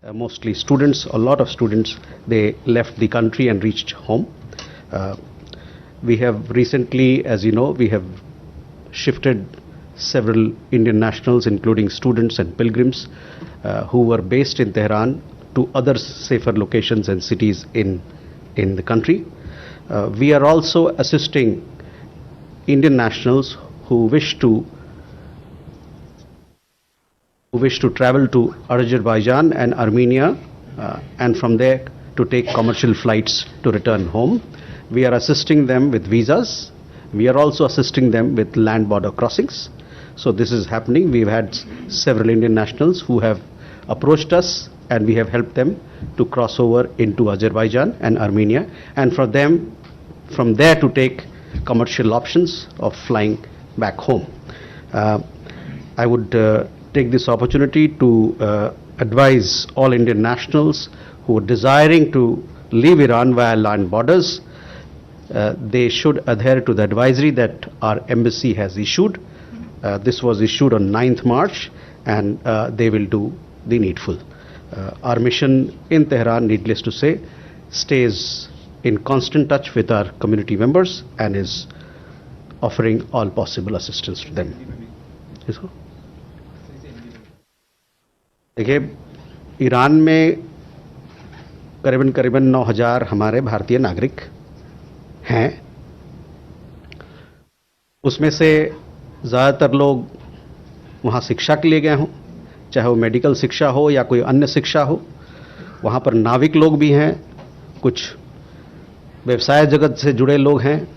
mostly students, a lot of students, they left the country and reached home. Uh, we have recently, as you know, we have shifted several Indian nationals, including students and pilgrims, who were based in Tehran to other safer locations and cities in the country. We are also assisting Indian nationals who wish to travel to Azerbaijan and Armenia, and from there to take commercial flights to return home. We are assisting them with visas. We are also assisting them with land border crossings. So this is happening. We've had several Indian nationals who have approached us, and we have helped them to cross over into Azerbaijan and Armenia, and for them from there to take commercial options of flying back home. I would take this opportunity to advise all Indian nationals who are desiring to leave Iran via land borders. They should adhere to the advisory that our embassy has issued. This was issued on 9th March, and they will do the needful. Our mission in Tehran, needless to say, stays in constant touch with our community members and is offering all possible assistance to them. देखिए, Iran में करीबन 9,000 हमारे भारतीय नागरिक हैं. उसमें से ज़्यादातर लोग वहाँ शिक्षा के लिए गए हों, चाहे वो मेडिकल शिक्षा हो या कोई अन्य शिक्षा हो. वहाँ पर नाविक लोग भी हैं, कुछ व्यवसाय जगत से जुड़े लोग हैं,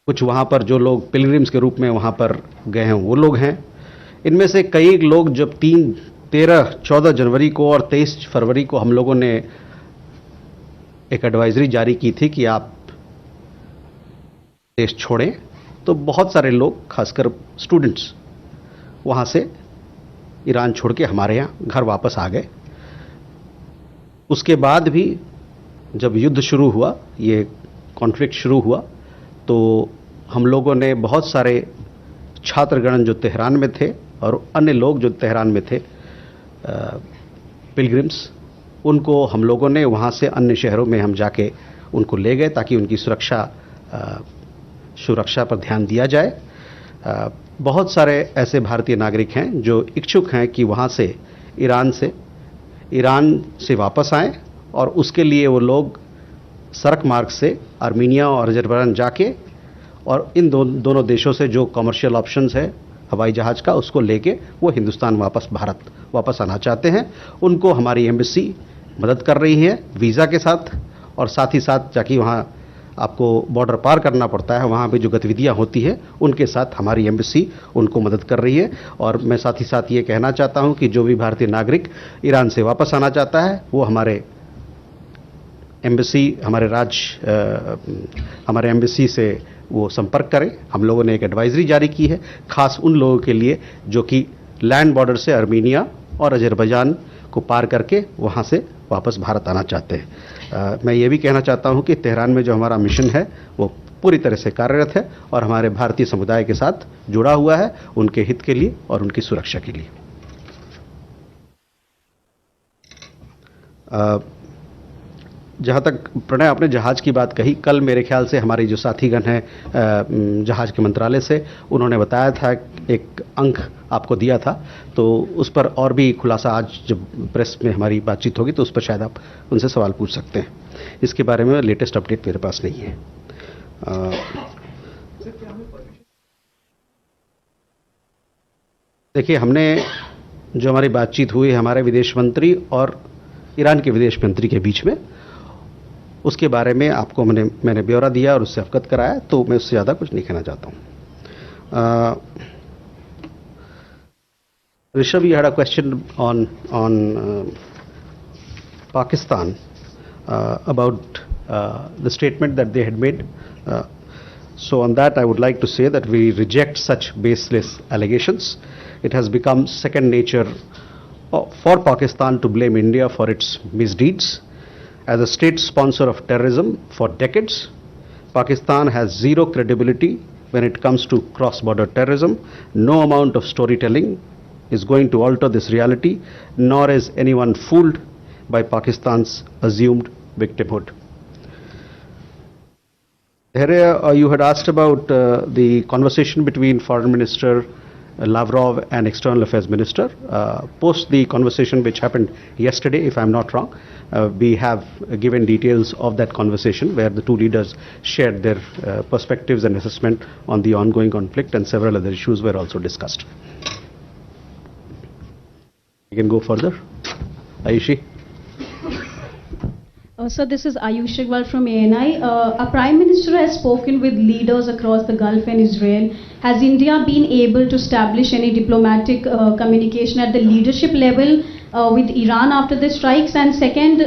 कुछ वहाँ पर जो लोग पिलग्रिम्स के रूप में वहाँ पर गए हैं वो लोग हैं. इनमें से कई लोग जब 14 जनवरी को और 23 फरवरी को हम लोगों ने एक एडवाइजरी जारी की थी कि आप देश छोड़ें, तो बहुत सारे लोग, खासकर स्टूडेंट्स, वहाँ से ईरान छोड़ के हमारे यहाँ घर वापस आ गए. उसके बाद भी जब युद्ध शुरू हुआ, ये कॉन्फ्लिक्ट शुरू हुआ, तो हम लोगों ने बहुत सारे छात्रगण जो तेहरान में थे और अन्य लोग जो तेहरान में थे, पिलग्रिम्स, उनको हम लोगों ने वहाँ से अन्य शहरों में हम जाके उनको ले गए ताकि उनकी सुरक्षा पर ध्यान दिया जाए. बहुत सारे ऐसे भारतीय नागरिक हैं जो इच्छुक हैं कि वहाँ से ईरान से वापस आएं, और उसके लिए वो लोग सड़क मार्ग से आर्मीनिया और अजरबैजान जाके और इन दोनों देशों से जो कमर्शियल ऑप्शंस है हवाई जहाज का, उसको लेके वो हिंदुस्तान भारत वापस आना चाहते हैं. उनको हमारी एम्बेसी मदद कर रही है वीज़ा के साथ, और साथ ही साथ जाके वहाँ आपको बॉर्डर पार करना पड़ता है, वहाँ भी जो गतिविधियाँ होती है उनके साथ हमारी एम्बेसी उनको मदद कर रही है. और मैं साथ ही साथ ये कहना चाहता हूँ कि जो भी भारतीय नागरिक ईरान से वापस आना चाहता है वो हमारे एम्बेसी से वो संपर्क करें. हम लोगों ने एक एडवाइजरी जारी की है खास उन लोगों के लिए जो कि लैंड बॉर्डर से आर्मीनिया और अजरबैजान को पार करके वहाँ से वापस भारत आना चाहते हैं. मैं ये भी कहना चाहता हूँ कि तेहरान में जो हमारा मिशन है वो पूरी तरह से कार्यरत है और हमारे भारतीय समुदाय के साथ जुड़ा हुआ है, उनके हित के लिए और उनकी सुरक्षा के लिए. जहाँ तक प्रणय आपने जहाज़ की बात कही, कल मेरे ख्याल से हमारी जो साथीगण हैं जहाज़ के मंत्रालय से, उन्होंने बताया था, एक अंक आपको दिया था, तो उस पर और भी खुलासा आज जब प्रेस में हमारी बातचीत होगी तो उस पर शायद आप उनसे सवाल पूछ सकते हैं. इसके बारे में लेटेस्ट अपडेट मेरे पास नहीं है. देखिए, हमने जो हमारी बातचीत हुई हमारे विदेश मंत्री और ईरान के विदेश मंत्री के बीच में, उसके बारे में आपको मैंने ब्यौरा दिया और उससे अवगत कराया, तो मैं उससे ज़्यादा कुछ नहीं कहना चाहता हूँ. Rishabh, you had a question on Pakistan about the statement that they had made. So on that, I would like to say that we reject such baseless allegations. It has become second nature for Pakistan to blame India for its misdeeds. As a state sponsor of terrorism for decades, Pakistan has zero credibility when it comes to cross-border terrorism. No amount of storytelling is going to alter this reality, nor is anyone fooled by Pakistan's assumed victimhood. Here, you had asked about the conversation between Foreign Minister Lavrov and External Affairs Minister. Post the conversation which happened yesterday, if I'm not wrong, we have given details of that conversation where the two leaders shared their perspectives and assessment on the ongoing conflict, and several other issues were also discussed. You can go further. Ayushi. So this is Ayush Jaiswal from ANI. Our Prime Minister has spoken with leaders across the Gulf and Israel. Has India been able to establish any diplomatic communication at the leadership level with Iran after the strikes? And second,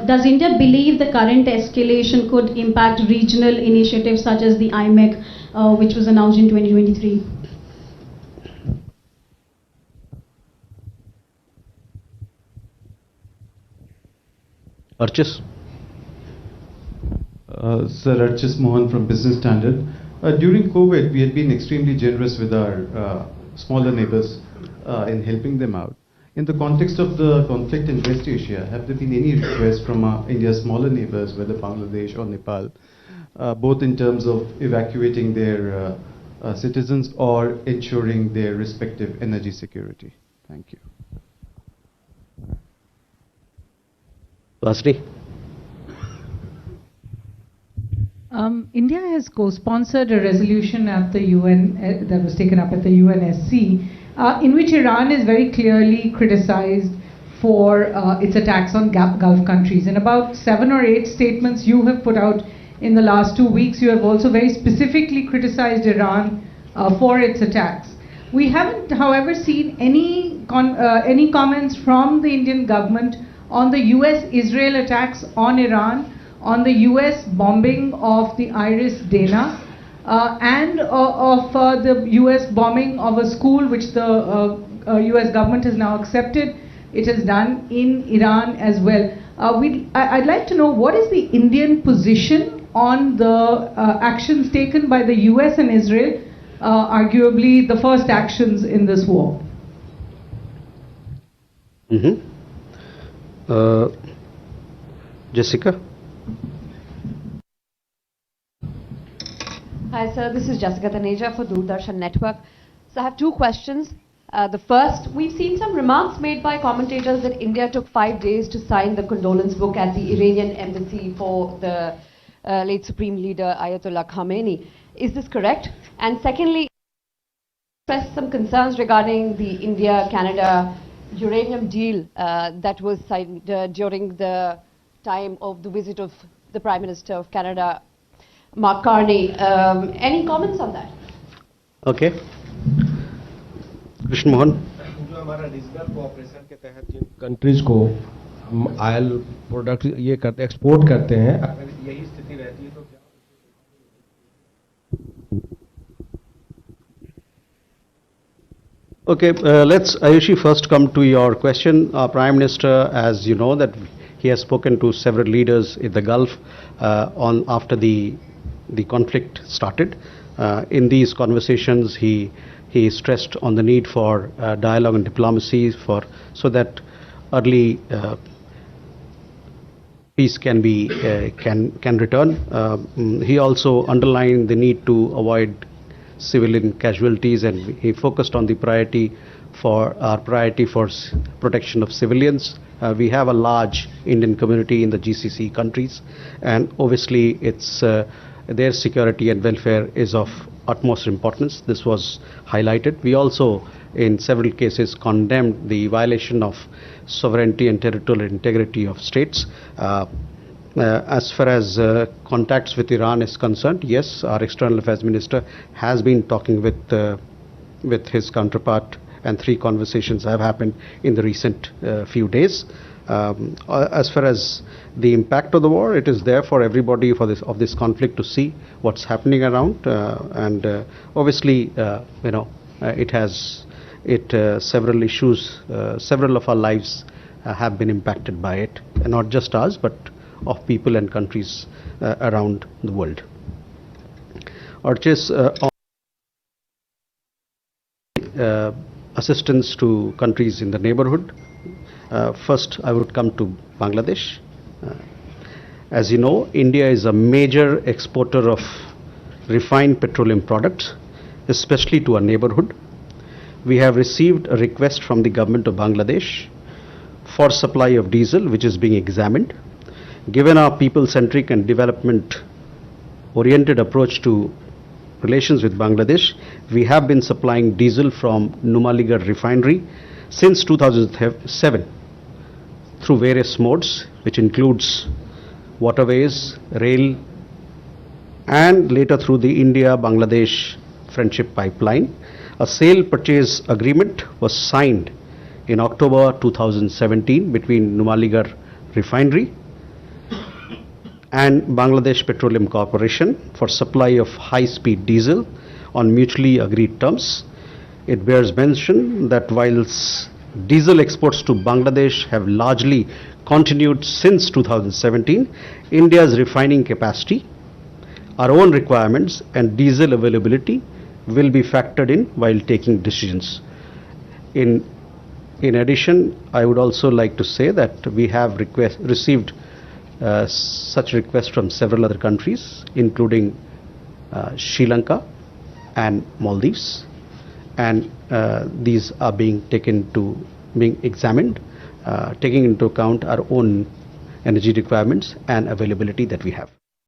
does India believe the current escalation could impact regional initiatives such as the IMEC, which was announced in 2023? Archis. Sir, Archis Mohan from Business Standard. During COVID, we had been extremely generous with our smaller neighbors in helping them out. In the context of the conflict in West Asia, have there been any requests from India's smaller neighbors, whether Bangladesh or Nepal, both in terms of evacuating their citizens or ensuring their respective energy security? Thank you. Vasri. India has co-sponsored a resolution at the UN that was taken up at the UNSC, in which Iran is very clearly criticized for its attacks on Gulf countries. In about 7 or 8 statements you have put out in the last 2 weeks, you have also very specifically criticized Iran for its attacks. We haven't, however, seen any comments from the Indian government on the US-Israel attacks on Iran, on the US bombing of the Iris Dana, and of the US bombing of a school which the US government has now accepted. It has done in Iran as well. I'd like to know, what is the Indian position on the actions taken by the US and Israel, arguably the first actions in this war? Jessica. Hi sir, this is Jessica Taneja for Doordarshan Network. So I have 2 questions. The first, we've seen some remarks made by commentators that India took 5 days to sign the condolence book at the Iranian embassy for the late Supreme Leader Ayatollah Khamenei. Is this correct? And secondly, expressed some concerns regarding the India-Canada uranium deal that was signed during the time of the visit of the Prime Minister of Canada, Mark Carney. Any comments on that? Okay. Krishna Mohan. जो हमारा regional cooperation के तहत जिन countries को हम oil product ये करते export करते हैं, अगर यही स्थिति रहती है तो क्या? Okay, let's Ayushi first come to your question. Our Prime Minister, as you know, that he has spoken to several leaders in the Gulf on after the conflict started. In these conversations, he stressed on the need for dialogue and diplomacy so that early peace can return. He also underlined the need to avoid civilian casualties, and he focused on the priority for protection of civilians. We have a large Indian community in the GCC countries, and obviously it's their security and welfare is of utmost importance. This was highlighted. We also, in several cases, condemned the violation of sovereignty and territorial integrity of states. As far as contacts with Iran is concerned, yes, our External Affairs Minister has been talking with his counterpart, and 3 conversations have happened in the recent few days. As far as the impact of the war, it is there for everybody of this conflict to see what's happening around, and obviously, it has several issues, several of our lives have been impacted by it, and not just ours, but of people and countries around the world. Archis, assistance to countries in the neighborhood. First, I would come to Bangladesh. As you know, India is a major exporter of refined petroleum products, especially to our neighborhood. We have received a request from the government of Bangladesh for supply of diesel, which is being examined. Given our people-centric and development-oriented approach to relations with Bangladesh, we have been supplying diesel from Numaligarh refinery since 2007 through various modes, which includes waterways, rail, and later through the India-Bangladesh Friendship Pipeline. A sale purchase agreement was signed in October 2017 between Numaligarh Refinery and Bangladesh Petroleum Corporation for supply of high-speed diesel on mutually agreed terms. It bears mention that whilst diesel exports to Bangladesh have largely continued since 2017, India's refining capacity, our own requirements and diesel availability will be factored in while taking decisions. In addition, I would also like to say that we have received such requests from several other countries, including Sri Lanka and Maldives, and these are being examined, taking into account our own energy requirements and availability that we have.